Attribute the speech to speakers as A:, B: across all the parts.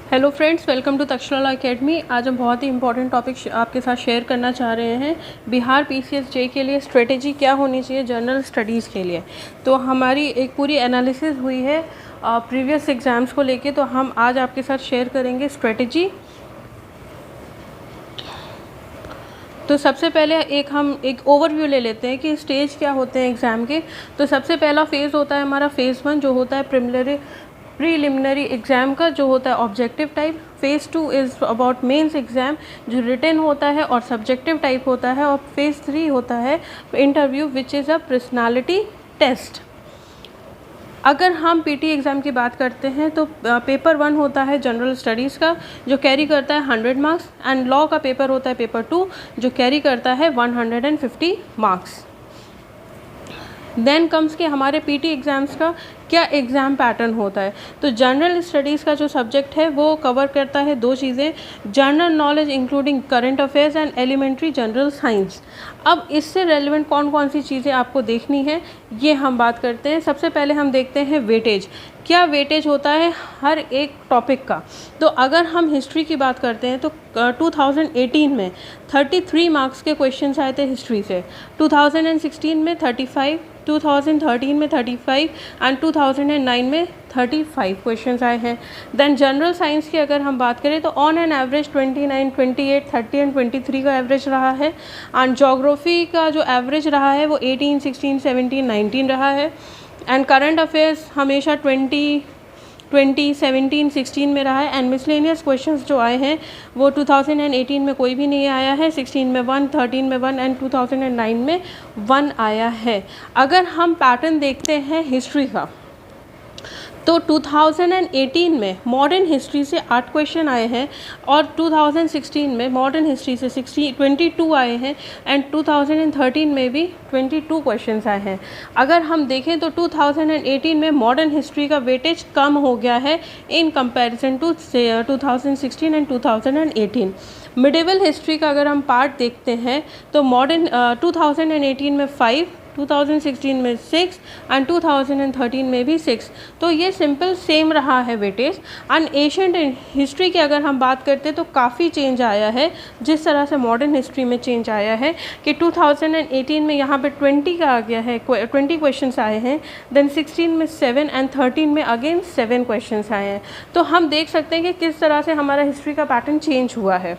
A: Hello friends, welcome to Takshashila academy. आज हम बहुत ही इंपॉर्टेंट टॉपिक आपके साथ शेयर करना चाह रहे हैं। बिहार पीसीएस जे के लिए स्ट्रेटेजी क्या होनी चाहिए जनरल स्टडीज़ के लिए। तो हमारी एक पूरी एनालिसिस हुई है प्रीवियस एग्ज़ाम्स को लेके, तो हम आज आपके साथ शेयर करेंगे स्ट्रेटेजी। तो सबसे पहले हम एक ओवरव्यू ले लेते हैं कि स्टेज क्या होते हैं एग्ज़ाम के। तो सबसे पहला फ़ेज़ होता है हमारा फ़ेज़ 1, जो होता है प्रीलिमिनरी एग्ज़ाम का, जो होता है objective type. Phase 2 is about mains exam, जो रिटन होता है और सब्जेक्टिव टाइप होता है। और फ़ेज़ 3 होता है interview, which is a personality test. अगर हम पीटी एग्ज़ाम की बात करते हैं तो पेपर 1 होता है जनरल स्टडीज़ का, जो कैरी करता है 100 मार्क्स, एंड लॉ का पेपर होता है पेपर 2, जो कैरी करता है 150 मार्क्स। देन कम्स के हमारे पीटी एग्ज़ाम्स का क्या एग्ज़ाम पैटर्न होता है। तो जनरल स्टडीज़ का जो सब्जेक्ट है वो कवर करता है 2 चीज़ें, general knowledge including current affairs and elementary general science. अब इससे रेलिवेंट कौन कौन सी चीज़ें आपको देखनी है ये हम बात करते हैं। सबसे पहले हम देखते हैं वेटेज, क्या वेटेज होता है हर एक टॉपिक का। तो अगर हम हिस्ट्री की बात करते हैं तो 2018 में 33 मार्क्स के क्वेश्चंस आए थे हिस्ट्री से, 2016 में 35, 2013 में 35 एंड 2009 में 35 क्वेश्चंस आए हैं। देन जनरल साइंस की अगर हम बात करें तो ऑन एन एवरेज 29, 28, 30 एंड 23 का एवरेज रहा है। एंड जोग्राफी का जो एवरेज रहा है वो 18, 16, 17, 19 रहा है। एंड करंट अफेयर्स हमेशा 20, 17, 16 में रहा है। एंड मिसलेनियस क्वेश्चंस जो आए हैं वो 2018 में कोई भी नहीं आया है, 16 में 1, 13 में 1 एंड 2009 में 1 आया है। अगर हम पैटर्न देखते हैं हिस्ट्री का तो 2018 में मॉडर्न हिस्ट्री से 8 क्वेश्चन आए हैं और 2016 में मॉडर्न हिस्ट्री से 22 आए हैं एंड 2013 में भी 22 क्वेश्चंस आए हैं। अगर हम देखें तो 2018 में मॉडर्न हिस्ट्री का वेटेज कम हो गया है in comparison to 2016 and 2018। Medieval history का अगर हम पार्ट देखते हैं तो मॉडर्न 2018 में 5, 2016 में 6 एंड 2013 में भी 6। तो ये सिंपल सेम रहा है वेटेज। एंड एशियंट हिस्ट्री की अगर हम बात करते हैं तो काफ़ी चेंज आया है, जिस तरह से मॉडर्न हिस्ट्री में चेंज आया है कि 2018 में यहाँ पे 20 का आ गया है, 20 क्वेश्चंस आए हैं। देन 16 में 7 एंड 13 में अगेन 7 क्वेश्चंस आए हैं। तो हम देख सकते हैं कि किस तरह से हमारा हिस्ट्री का पैटर्न चेंज हुआ है।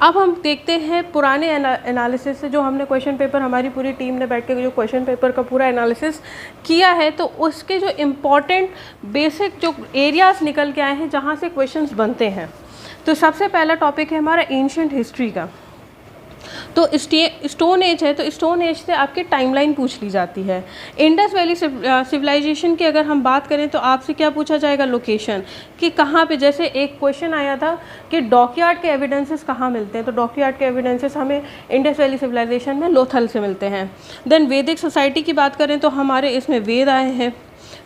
A: अब हम देखते हैं पुराने एनालिसिस से, जो हमने क्वेश्चन पेपर, हमारी पूरी टीम ने बैठ के जो क्वेश्चन पेपर का पूरा एनालिसिस किया है, तो उसके जो इम्पॉर्टेंट बेसिक जो एरियाज़ निकल के आए हैं जहाँ से क्वेश्चंस बनते हैं। तो सबसे पहला टॉपिक है हमारा एंशिएंट हिस्ट्री का। तो स्टोन एज है, तो स्टोन एज से आपकी टाइमलाइन पूछ ली जाती है। इंडस वैली सिविलाइजेशन की अगर हम बात करें तो आपसे क्या पूछा जाएगा, लोकेशन, कि कहाँ पे। जैसे एक क्वेश्चन आया था कि डॉकयार्ड के एविडेंसेस कहाँ मिलते हैं, तो डॉकयार्ड के एविडेंसेस हमें इंडस वैली सिविलाइजेशन में लोथल से मिलते हैं। देन वैदिक सोसाइटी की बात करें तो हमारे इसमें वेद आए हैं,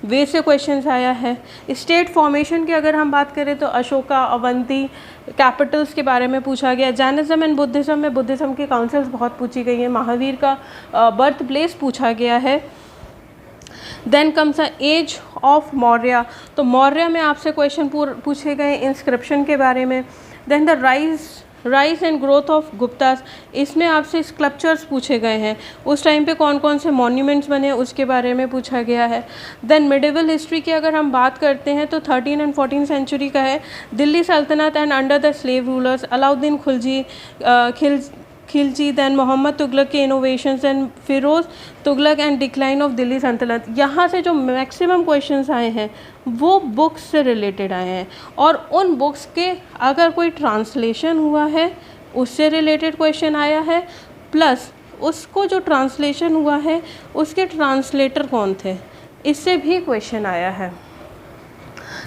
A: वेद से क्वेश्चंस आया है। स्टेट फॉर्मेशन की अगर हम बात करें तो अशोका, अवंती, कैपिटल्स के बारे में पूछा गया। जैनिज्म एंड बुद्धिज़्म में बुद्धिज़्म की काउंसिल्स बहुत पूछी गई हैं। महावीर का बर्थ प्लेस पूछा गया है। Then comes age of Maurya, तो मौर्य में आपसे क्वेश्चन पूछे गए इंस्क्रिप्शन के बारे में। Then the rise and growth of Guptas, इसमें आपसे स्कल्पचर्स पूछे गए हैं, उस टाइम पे कौन कौन से मॉन्यूमेंट्स बने उसके बारे में पूछा गया है। देन मिडिवल हिस्ट्री की अगर हम बात करते हैं तो 13 एंड 14 सेंचुरी का है। दिल्ली सल्तनत and under the slave rulers, Alauddin Khilji, then Mohammad Tughlaq के innovations and Firoz Tughlaq and decline of Delhi सल्तनत। यहाँ से जो मैक्सिमम क्वेश्चंस आए हैं वो बुक्स से रिलेटेड आए हैं, और उन बुक्स के अगर कोई ट्रांसलेशन हुआ है उससे रिलेटेड क्वेश्चन आया है, प्लस उसको जो ट्रांसलेशन हुआ है उसके ट्रांसलेटर कौन थे, इससे भी क्वेश्चन आया है।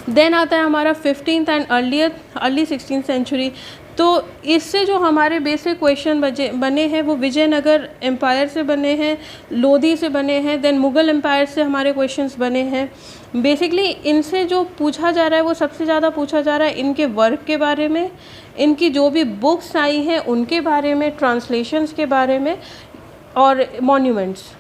A: देन आता है हमारा 15th and early 16th century. तो इससे जो हमारे बेसिक क्वेश्चन बने हैं वो विजयनगर एम्पायर से बने हैं, लोधी से बने हैं। देन मुग़ल एम्पायर से हमारे क्वेश्चंस बने हैं। बेसिकली इनसे जो पूछा जा रहा है वो सबसे ज़्यादा पूछा जा रहा है इनके वर्क के बारे में, इनकी जो भी बुक्स आई हैं उनके बारे में, ट्रांसलेशंस के बारे में और मॉन्यूमेंट्स।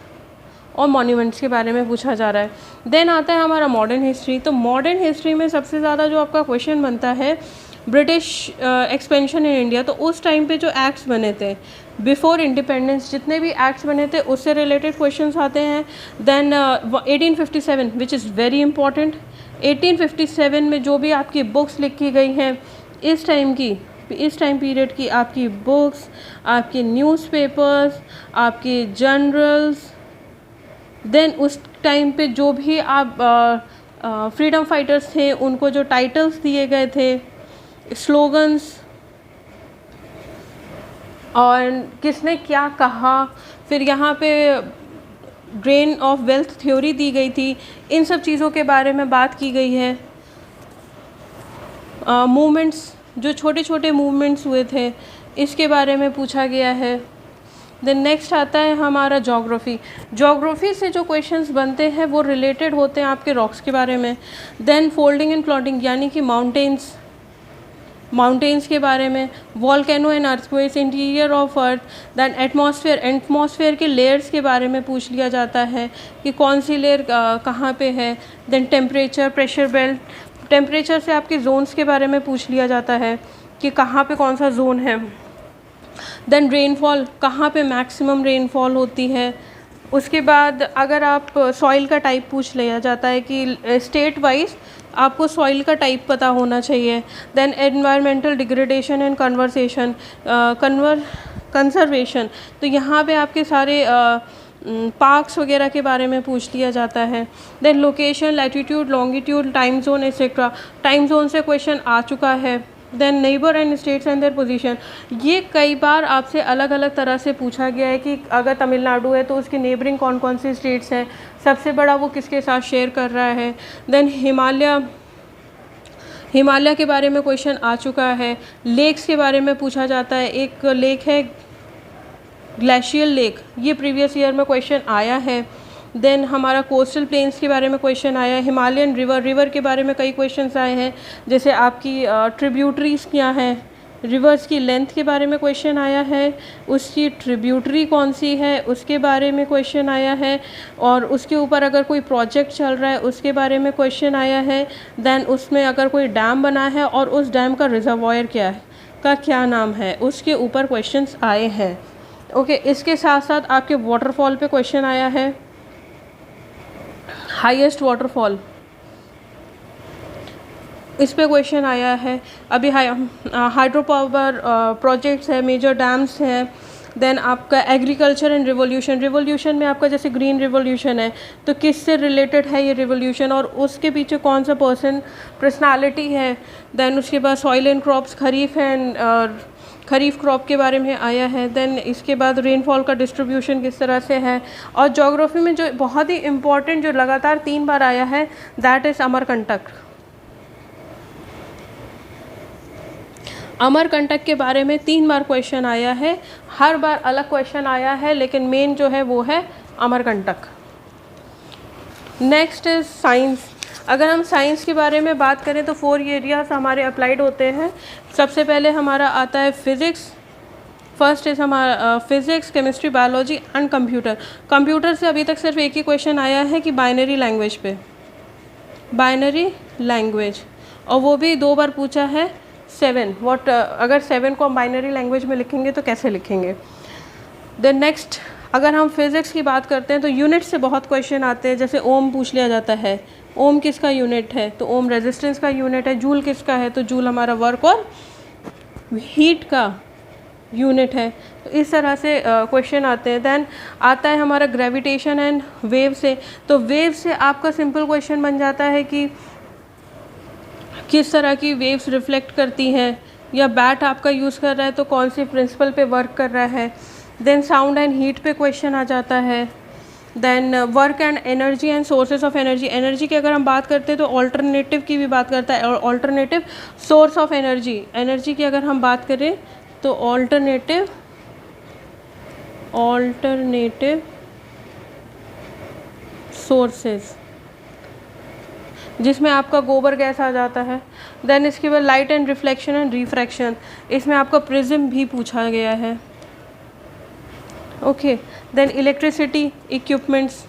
A: और मॉन्यूमेंट्स के बारे में पूछा जा रहा है। देन आता है हमारा मॉडर्न हिस्ट्री। तो मॉडर्न हिस्ट्री में सबसे ज़्यादा जो आपका क्वेश्चन बनता है ब्रिटिश एक्सपेंशन इन इंडिया। तो उस टाइम पे जो एक्ट्स बने थे बिफोर इंडिपेंडेंस, जितने भी एक्ट्स बने थे उससे रिलेटेड क्वेश्चंस आते हैं। Then 1857 which is very important. 1857 में जो भी आपकी बुक्स लिखी गई हैं इस टाइम पीरियड की आपकी बुक्स, आपके न्यूज़पेपर्स, आपके जर्नल्स, देन उस टाइम पे जो भी आप फ्रीडम फाइटर्स थे उनको जो टाइटल्स दिए गए थे, स्लोगन्स, और किसने क्या कहा, फिर यहाँ पे ड्रेन ऑफ वेल्थ थ्योरी दी गई थी, इन सब चीज़ों के बारे में बात की गई है। मूवमेंट्स, जो छोटे छोटे मूवमेंट्स हुए थे इसके बारे में पूछा गया है। देन नेक्स्ट आता है हमारा ज्योग्राफी। ज्योग्राफी से जो क्वेश्चंस बनते हैं वो रिलेटेड होते हैं आपके रॉक्स के बारे में। देन फोल्डिंग एंड प्लॉटिंग यानी कि माउंटेन्स के बारे में, volcano and earthquakes, interior of earth, than atmosphere के लेयर्स के बारे में पूछ लिया जाता है कि कौन सी लेयर कहाँ पे है। Then temperature, pressure belt, temperature से आपके जोन्स के बारे में पूछ लिया जाता है कि कहाँ पे कौन सा जोन है। देन रेनफॉल, कहाँ पे मैक्सिमम रेनफॉल होती है। उसके बाद अगर आप सॉइल का टाइप पूछ लिया जाता है कि स्टेट वाइज आपको सॉइल का टाइप पता होना चाहिए। Then environmental degradation and conservation, तो यहाँ पे आपके सारे पार्क्स वगैरह के बारे में पूछ लिया जाता है। Then location, latitude, longitude, time zone etcetera, time zone से क्वेश्चन आ चुका है। Then neighbour and states and their position, ये कई बार आपसे अलग अलग तरह से पूछा गया है कि अगर तमिलनाडु है तो उसके नेबरिंग कौन कौन सी स्टेट्स हैं, सबसे बड़ा वो किसके साथ शेयर कर रहा है। देन हिमालय के बारे में क्वेश्चन आ चुका है। लेक्स के बारे में पूछा जाता है, एक लेक है ग्लेशियल लेक, ये प्रीवियस ईयर में क्वेश्चन आया है। देन हमारा कोस्टल प्लेन्स के बारे में क्वेश्चन आया है। हिमालयन रिवर के बारे में कई क्वेश्चंस आए हैं, जैसे आपकी ट्रिब्यूटरीज क्या हैं, रिवर्स की लेंथ के बारे में क्वेश्चन आया है, उसकी ट्रिब्यूटरी कौन सी है उसके बारे में क्वेश्चन आया है, और उसके ऊपर अगर कोई प्रोजेक्ट चल रहा है उसके बारे में क्वेश्चन आया है। देन उसमें अगर कोई डैम बना है और उस डैम का रिजर्वॉयर क्या नाम है उसके ऊपर क्वेश्चंस आए हैं। ओके, इसके साथ साथ आपके वाटरफॉल पे क्वेश्चन आया है, हाईएस्ट वाटरफॉल, इस पे क्वेश्चन आया है। अभी हाइड्रो पावर प्रोजेक्ट्स है, मेजर डैम्स हैं। देन आपका एग्रीकल्चर एंड रिवोल्यूशन में आपका जैसे ग्रीन रिवोल्यूशन है तो किससे रिलेटेड है ये रिवोल्यूशन और उसके पीछे कौन सा पर्सनालिटी है। देन उसके बाद soil and crops, kharif crop के बारे में आया है। देन इसके बाद रेनफॉल का डिस्ट्रीब्यूशन किस तरह से है। और ज्योग्राफी में जो बहुत ही इम्पॉर्टेंट जो लगातार 3 बार आया है दैट इज़ अमरकंटक। अमरकंटक के बारे में 3 बार क्वेश्चन आया है, हर बार अलग क्वेश्चन आया है, लेकिन मेन जो है वो है अमरकंटक। Next is science. अगर हम साइंस के बारे में बात करें तो 4 एरियाज हमारे अप्लाइड होते हैं। सबसे पहले हमारा आता है फिज़िक्स। फर्स्ट इज़ हमारा physics, chemistry, biology and computer. Computer से अभी तक सिर्फ एक ही क्वेश्चन आया है कि बाइनरी लैंग्वेज पे, बाइनरी लैंग्वेज, और वो भी 2 बार पूछा है 7 अगर 7 को हम बाइनरी लैंग्वेज में लिखेंगे तो कैसे लिखेंगे। देन नेक्स्ट अगर हम फिज़िक्स की बात करते हैं तो यूनिट से बहुत क्वेश्चन आते हैं, जैसे ओम पूछ लिया जाता है, ओम किसका यूनिट है तो ओम रेजिस्टेंस का यूनिट है। जूल किसका है तो जूल हमारा वर्क और हीट का यूनिट है। तो इस तरह से क्वेश्चन आते हैं। देन आता है हमारा ग्रेविटेशन एंड वेव से। तो वेव से आपका सिंपल क्वेश्चन बन जाता है कि किस तरह की वेव्स रिफ्लेक्ट करती हैं, या बैट आपका यूज़ कर रहा है तो कौन सी प्रिंसिपल पे वर्क कर रहा है। देन साउंड एंड हीट पे क्वेश्चन आ जाता है। Then work and energy and sources of energy. Energy की अगर हम बात करते हैं तो ऑल्टरनेटिव की भी बात करता है, और alternative source of energy. Energy की अगर हम बात करें तो ऑल्टरनेटिव सोर्सेज, जिसमें आपका गोबर गैस आ जाता है। देन इसके बाद light and reflection and refraction, इसमें आपका प्रिज्म भी पूछा गया है। Okay, then electricity equipments,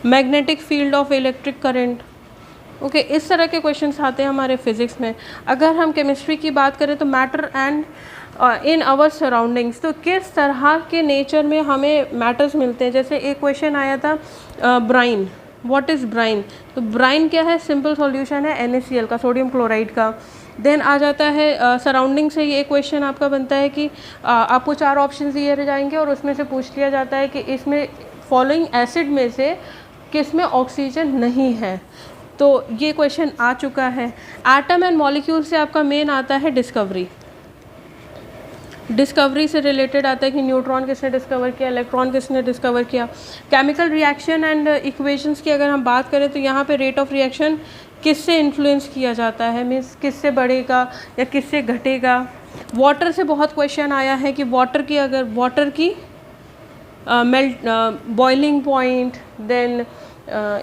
A: magnetic field of electric current. Okay, इस तरह के क्वेश्चंस आते हैं हमारे फिज़िक्स में। अगर हम केमिस्ट्री की बात करें तो matter and in our surroundings, तो किस तरह के नेचर में हमें मैटर्स मिलते हैं। जैसे एक क्वेश्चन आया था ब्राइन, व्हाट इज़ ब्राइन, तो ब्राइन क्या है, सिंपल सॉल्यूशन है NaCl का, सोडियम क्लोराइड का। देन आ जाता है सराउंडिंग से ये क्वेश्चन आपका बनता है कि आपको 4 ऑप्शन दिए जाएंगे और उसमें से पूछ लिया जाता है कि इसमें फॉलोइंग एसिड में से किस में ऑक्सीजन नहीं है, तो ये क्वेश्चन आ चुका है। एटम एंड मॉलिक्यूल से आपका मेन आता है डिस्कवरी से रिलेटेड आता है कि न्यूट्रॉन किसने डिस्कवर किया, इलेक्ट्रॉन किसने डिस्कवर किया। केमिकल रिएक्शन एंड इक्वेशंस की अगर हम बात करें तो यहाँ पे रेट ऑफ रिएक्शन किससे इन्फ्लुएंस किया जाता है, मीन्स किससे बढ़ेगा या किससे घटेगा। वाटर से बहुत क्वेश्चन आया है कि वाटर की बॉइलिंग पॉइंट, देन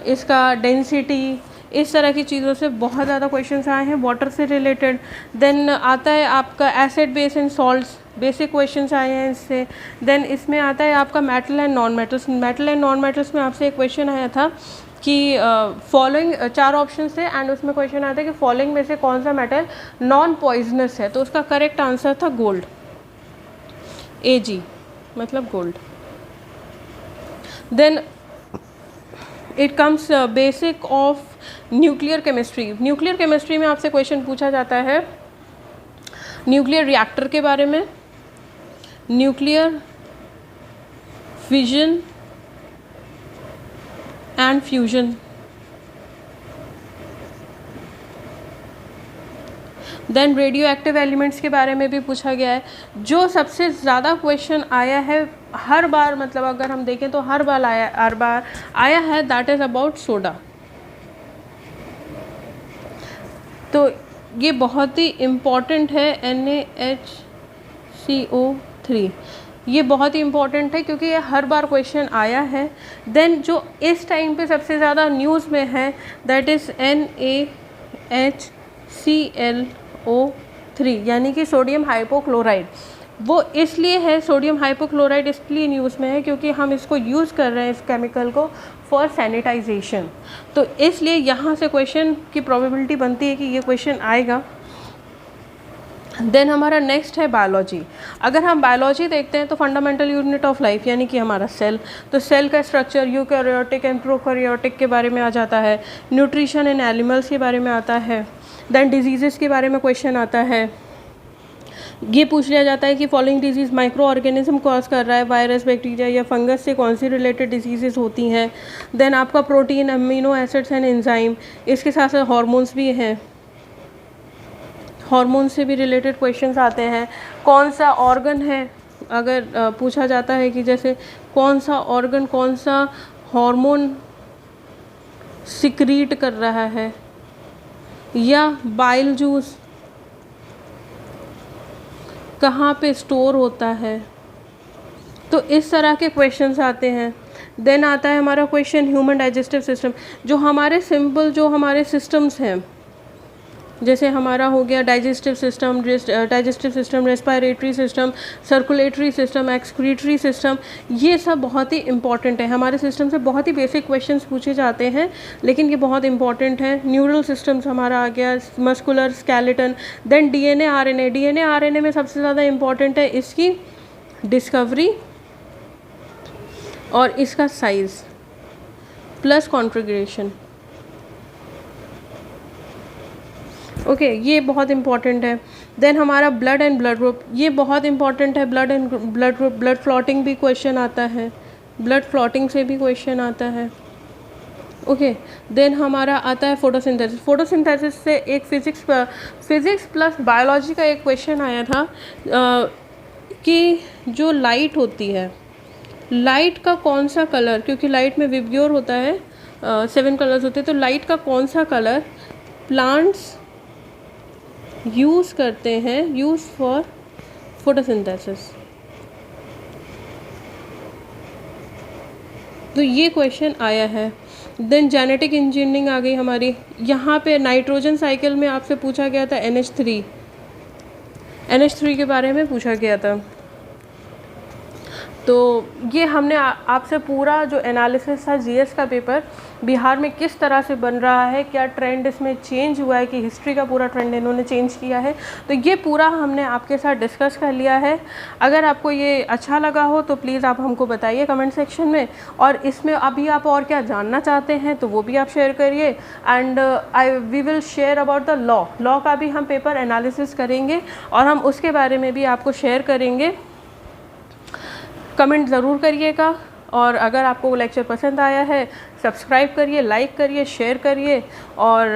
A: इसका डेंसिटी, इस तरह की चीज़ों से बहुत ज़्यादा क्वेश्चंस आए हैं वाटर से रिलेटेड। देन आता है आपका acid base and salts, basic questions आए हैं इससे। देन इसमें आता है आपका metal and non metals. Metal and non metals में आपसे एक क्वेश्चन आया था कि फॉलोइंग 4 ऑप्शन थे एंड उसमें क्वेश्चन आता है कि फॉलोइंग में से कौन सा मेटल नॉन पॉइजनस है, तो उसका करेक्ट आंसर था गोल्ड, Ag मतलब gold. Then it comes basic of nuclear chemistry. Nuclear chemistry में आपसे क्वेश्चन पूछा जाता है न्यूक्लियर रिएक्टर के बारे में, nuclear fission and fusion. Then radioactive elements के बारे में भी पूछा गया है। जो सबसे ज़्यादा क्वेश्चन आया है हर बार, मतलब अगर हम देखें तो हर बार आया है, दैट इज़ अबाउट सोडा। तो ये बहुत ही इम्पॉर्टेंट है, NaHCO3, ये बहुत ही इम्पॉर्टेंट है क्योंकि ये हर बार क्वेश्चन आया है। देन जो इस टाइम पे सबसे ज़्यादा न्यूज़ में है दैट इज़ NaHClO3 यानी कि सोडियम हाइपोक्लोराइड। वो इसलिए है, सोडियम हाइपोक्लोराइड इसलिए न्यूज़ में है क्योंकि हम इसको यूज़ कर रहे हैं इस केमिकल को फॉर सैनिटाइजेशन, तो इसलिए यहाँ से क्वेश्चन की प्रोबेबिलिटी बनती है कि ये क्वेश्चन आएगा। देन हमारा नेक्स्ट है बायोलॉजी। अगर हम बायोलॉजी देखते हैं तो फंडामेंटल यूनिट ऑफ लाइफ यानी कि हमारा सेल, तो सेल का स्ट्रक्चर यूकैरियोटिक एंड प्रोकैरियोटिक के बारे में आ जाता है। न्यूट्रिशन इन एनिमल्स के बारे में आता है। देन डिजीज़ के बारे में क्वेश्चन आता है। ये पूछ लिया जाता है कि following disease micro organism cause कर रहा है, वायरस, बैक्टीरिया या फंगस से कौन सी रिलेटेड डिजीज़ होती हैं। देन आपका protein, amino acids and enzyme, इसके साथ साथ हार्मोन्स भी हैं, हार्मोन से भी रिलेटेड क्वेश्चंस आते हैं। कौन सा ऑर्गन है, अगर पूछा जाता है कि जैसे कौन सा ऑर्गन कौन सा हार्मोन सिक्रीट कर रहा है, या बाइल जूस कहाँ पे स्टोर होता है, तो इस तरह के क्वेश्चंस आते हैं। देन आता है हमारा क्वेश्चन ह्यूमन डाइजेस्टिव सिस्टम, जो हमारे सिंपल जो हमारे सिस्टम्स हैं, जैसे हमारा हो गया digestive system, respiratory system, circulatory system, excretory system, ये सब बहुत ही इंपॉर्टेंट है। हमारे सिस्टम से बहुत ही बेसिक क्वेश्चंस पूछे जाते हैं लेकिन ये बहुत इंपॉर्टेंट है। न्यूरल सिस्टम्स हमारा आ गया, muscular, skeleton. Then DNA RNA में सबसे ज़्यादा इंपॉर्टेंट है इसकी डिस्कवरी और इसका साइज़ प्लस कॉन्फ़िगरेशन। ओके, ये बहुत इंपॉर्टेंट है। देन हमारा ब्लड एंड ब्लड ग्रुप, ये बहुत इंपॉर्टेंट है। Blood and blood group, blood clotting भी क्वेश्चन आता है, ब्लड क्लॉटिंग से भी क्वेश्चन आता है। ओके, देन हमारा आता है फोटोसिंथेसिस। फोटोसिंथेसिस से एक फिज़िक्स प्लस बायोलॉजी का एक क्वेश्चन आया था कि जो लाइट होती है, लाइट का कौन सा कलर, क्योंकि लाइट में विब्ग्योर होता है, 7 कलर्स होते हैं, तो लाइट का कौन सा कलर प्लांट्स यूज़ करते हैं, यूज़ फॉर फोटोसिंथेसिस। तो ये क्वेश्चन आया है। देन जेनेटिक इंजीनियरिंग आ गई हमारी। यहाँ पे नाइट्रोजन साइकिल में आपसे पूछा गया था NH3 के बारे में पूछा गया था। तो ये हमने आपसे पूरा जो एनालिसिस था जीएस का पेपर, बिहार में किस तरह से बन रहा है, क्या ट्रेंड इसमें चेंज हुआ है कि हिस्ट्री का पूरा ट्रेंड इन्होंने चेंज किया है, तो ये पूरा हमने आपके साथ डिस्कस कर लिया है। अगर आपको ये अच्छा लगा हो तो प्लीज़ आप हमको बताइए कमेंट सेक्शन में, और इसमें अभी आप और क्या जानना चाहते हैं तो वो भी आप शेयर करिए। And we will share about the law का भी हम पेपर एनालिसिस करेंगे और हम उसके बारे में भी आपको शेयर करेंगे। कमेंट ज़रूर करिएगा, और अगर आपको वो लेक्चर पसंद आया है सब्सक्राइब करिए, लाइक करिए, शेयर करिए, और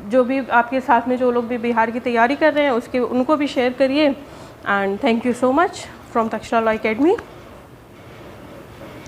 A: जो भी आपके साथ में जो लोग भी बिहार की तैयारी कर रहे हैं उनको भी शेयर करिए। And thank you so much from Takshashila law academy.